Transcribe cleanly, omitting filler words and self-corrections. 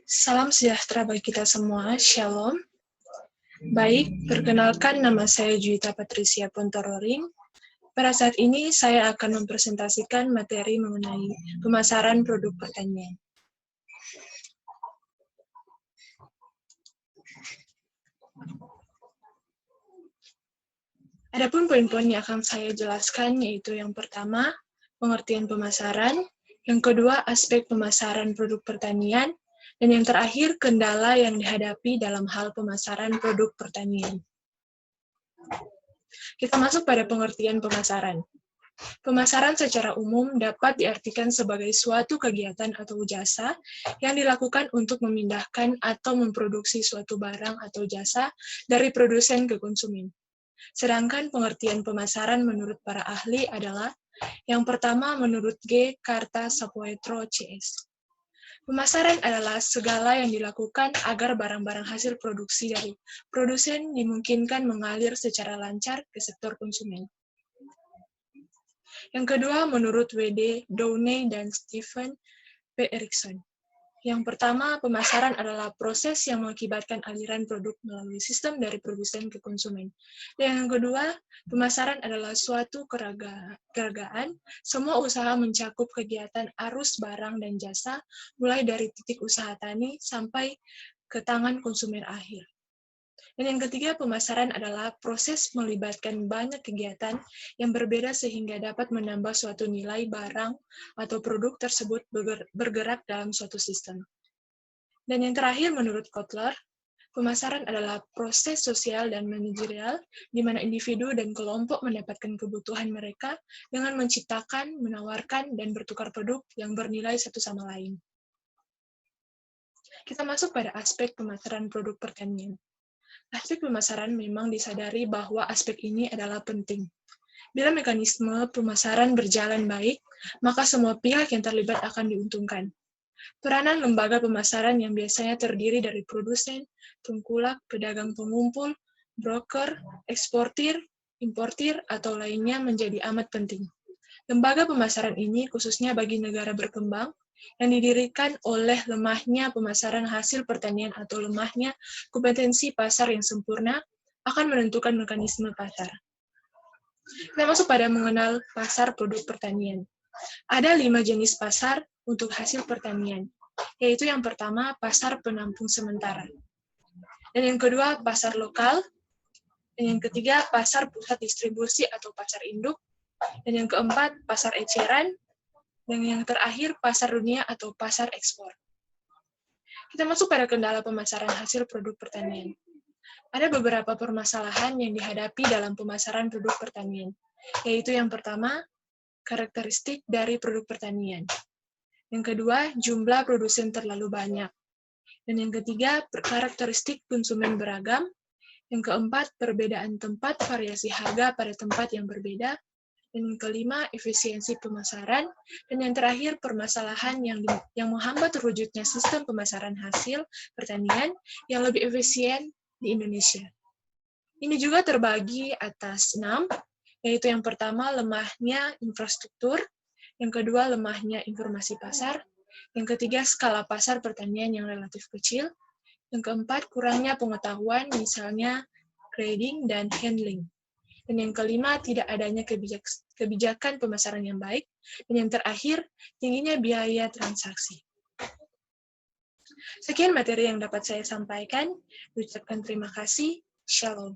Salam sejahtera bagi kita semua, Shalom. Baik, perkenalkan nama saya Juwita Patricia Pontororing. Pada saat ini saya akan mempresentasikan materi mengenai pemasaran produk pertanian. Adapun poin-poin yang akan saya jelaskan yaitu yang pertama, pengertian pemasaran, yang kedua, aspek pemasaran produk pertanian, dan yang terakhir, kendala yang dihadapi dalam hal pemasaran produk pertanian. Kita masuk pada pengertian pemasaran. Pemasaran secara umum dapat diartikan sebagai suatu kegiatan atau jasa yang dilakukan untuk memindahkan atau memproduksi suatu barang atau jasa dari produsen ke konsumen. Sedangkan pengertian pemasaran menurut para ahli adalah yang pertama menurut G. Kartasapuetro CS. Pemasaran adalah segala yang dilakukan agar barang-barang hasil produksi dari produsen dimungkinkan mengalir secara lancar ke sektor konsumen. Yang kedua, menurut W.D. Downey dan Stephen P. Erickson. Yang pertama, pemasaran adalah proses yang mengakibatkan aliran produk melalui sistem dari produsen ke konsumen. Dan yang kedua, pemasaran adalah suatu keragaan, semua usaha mencakup kegiatan arus barang dan jasa, mulai dari titik usaha tani sampai ke tangan konsumen akhir. Dan yang ketiga, pemasaran adalah proses melibatkan banyak kegiatan yang berbeda sehingga dapat menambah suatu nilai barang atau produk tersebut bergerak dalam suatu sistem. Dan yang terakhir, menurut Kotler, pemasaran adalah proses sosial dan manajerial di mana individu dan kelompok mendapatkan kebutuhan mereka dengan menciptakan, menawarkan, dan bertukar produk yang bernilai satu sama lain. Kita masuk pada aspek pemasaran produk pertanian. Aspek pemasaran memang disadari bahwa aspek ini adalah penting. Bila mekanisme pemasaran berjalan baik, maka semua pihak yang terlibat akan diuntungkan. Peranan lembaga pemasaran yang biasanya terdiri dari produsen, tengkulak, pedagang pengumpul, broker, eksportir, importir, atau lainnya menjadi amat penting. Lembaga pemasaran ini khususnya bagi negara berkembang yang didirikan oleh lemahnya pemasaran hasil pertanian atau lemahnya kompetensi pasar yang sempurna akan menentukan mekanisme pasar. Kita masuk pada mengenal pasar produk pertanian. Ada 5 jenis pasar untuk hasil pertanian, yaitu yang pertama pasar penampung sementara, dan yang kedua pasar lokal, dan yang ketiga pasar pusat distribusi atau pasar induk, dan yang keempat pasar eceran, dan yang terakhir pasar dunia atau pasar ekspor. Kita masuk pada kendala pemasaran hasil produk pertanian. Ada beberapa permasalahan yang dihadapi dalam pemasaran produk pertanian, yaitu yang pertama, karakteristik dari produk pertanian. Yang kedua, jumlah produsen terlalu banyak. Dan yang ketiga, karakteristik konsumen beragam. Yang keempat, perbedaan tempat, variasi harga pada tempat yang berbeda. Dan yang kelima, efisiensi pemasaran. Dan yang terakhir, permasalahan yang menghambat terwujudnya sistem pemasaran hasil pertanian yang lebih efisien di Indonesia. Ini juga terbagi atas 6, yaitu yang pertama, lemahnya infrastruktur. Yang kedua, lemahnya informasi pasar. Yang ketiga, skala pasar pertanian yang relatif kecil. Yang keempat, kurangnya pengetahuan, misalnya grading dan handling. Dan yang kelima, tidak adanya kebijakan pemasaran yang baik. Dan yang terakhir, tingginya biaya transaksi. Sekian materi yang dapat saya sampaikan. Ucapkan terima kasih. Shalom.